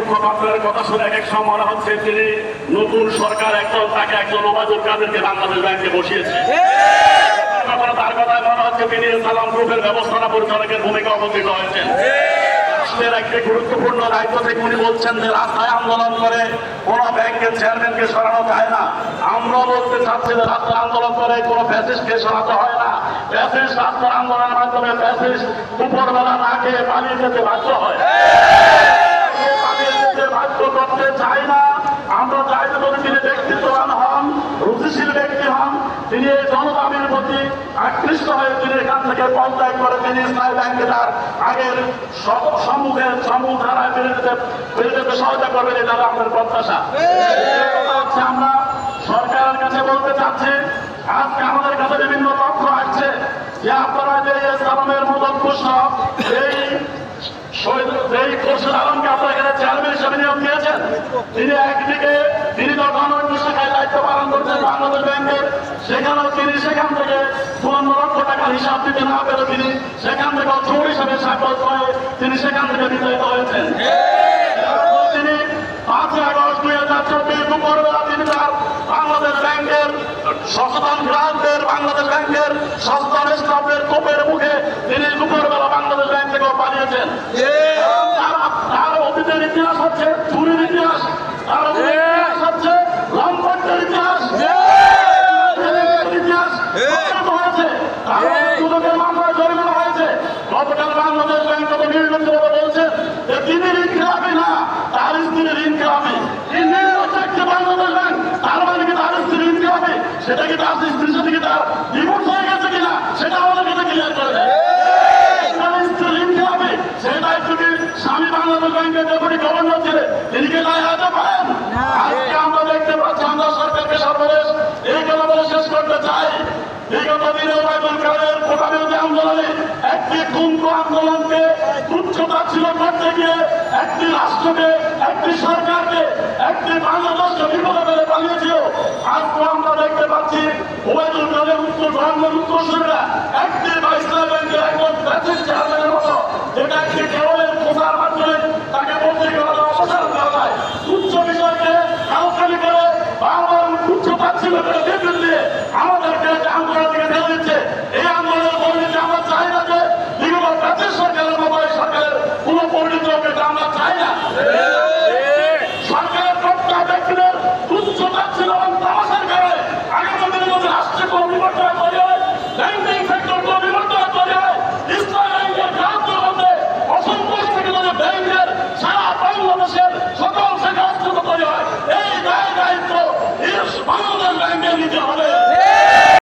মুখপাত্রের কথা শুনে এক সময় মনে হচ্ছে তিনি নতুন সরকার তাকে একজন ওবায়দুল কাদেরকে বাংলাদেশ ব্যাংকে বসিয়েছে। তার কথায় মনে হচ্ছে তিনি সালাম গ্রুপের ব্যবস্থাপনা পরিচালকের ভূমিকা অবতীর্ণ হয়েছেন। রাষ্ট্রের একটি গুরুত্বপূর্ণ দায়িত্ব থেকে উনি বলছেন যে রাস্তায় আন্দোলন করে কোন ব্যাংকের চেয়ারম্যানকে সরানো যায় না। আমরা বলতে চাচ্ছি যে রাস্তায় আন্দোলন করে কোন ফ্যাসিস্টকে সরাতে হয় না। ফ্যাসিস্ট রাস্তার আন্দোলনের মাধ্যমে ফ্যাসিস্ট দুপুরবেলা না খেয়ে পালিয়ে যেতে বাধ্য হয়। পালিয়ে যেতে বাধ্য করতে চাই না। আমরা চাই যে যদি তিনি ব্যক্তিত্ববান হন, রুচিশীল ব্যক্তি হন, তিনি এই জনদাবির প্রতি আকৃষ্ট হয়ে তিনি এখান থেকে পদত্যাগ করে তিনি ইসলামী ব্যাংকে তার আগের সমূহ ধারায় ফিরে যেতে সহায়তা করবেন, এটা আমাদের প্রত্যাশা। আমরা সরকারের কাছে বলতে চাচ্ছি, আজকে আমাদের কাছে বিভিন্ন তথ্য আসছে যে আপনারা যে ইসলামের মুদক্কুশ এই খোরশেদ আলমকে আপনারা এখানে চেয়ারম্যান হিসেবে নিয়োগ দিয়েছেন। তিনি একদিকে তিনি যখন অন্য শাখায় দায়িত্ব পালন করছেন বাংলাদেশ ব্যাংকের, সেখানেও তিনি সেখান থেকে ৫৪ লক্ষ টাকার হিসাব দিতে না পেরে তিনি সেখান থেকে চোর হিসেবে সাব্যস্ত হয়ে তিনি সেখান থেকে বিতাড়িত হয়েছেন। তিনি ৫ই আগস্ট ২০২৪ দুপুরবেলা তিনি তার বাংলাদেশ ব্যাংকের সচেতন গ্রাহকদের, বাংলাদেশ ব্যাংকের সচেতন স্টাফদের কোপের মুখে তিনি দুপুরবেলা বাংলাদেশ ব্যাংক থেকেও পালিয়েছেন। তার অতীতের ইতিহাস হচ্ছে চুরির ইতিহাস, তার ইতিহাস হচ্ছে লম্পটের ইতিহাস। হয়েছে তার মামলায় জরিমানা হয়েছে। গতকাল বাংলাদেশ ব্যাংক নির্লজ্জভাবে বলছে যে তিনি ঋণ খেলাপি না, তার স্ত্রী ঋণ খেলাপি। বাংলাদেশ ব্যাংক তার মানে কি তার স্ত্রী ঋণ খেলাপি? সেটা কি তার স্ত্রীর সাথে কি তার ডিভোর্স হয়ে গেছে কিনা সেটা আমাদের কাছে ক্লিয়ার করে দেয়। স্বামী বাংলাদেশ ব্যাংকের ডেপুটি গভর্নর ছিলেন, তিনি কি দায় হাতে পারেন? আজকে আমরা দেখতে পাচ্ছি আমরা সরকারকে সর্বশেষ এই কথা বলে শেষ করতে চাই, বিগত দিনে ওবায়দুল কাদের কোটা বিরোধী আন্দোলনে একটি কুঙ্কু আন্দোলনকে তুচ্ছতা ছিল করতে গিয়ে একটি রাষ্ট্রকে, একটি সরকারকে, একটি বাংলাদেশকে বিপদে ফেলে পালিয়েছিল। আজকে আমরা দেখতে পাচ্ছি ওবায়দুল কাদের উত্তরসূরিরা একটি বা ইসলামী ব্যাংকের একজন চেয়ারম্যানের মতো, যেটা একটি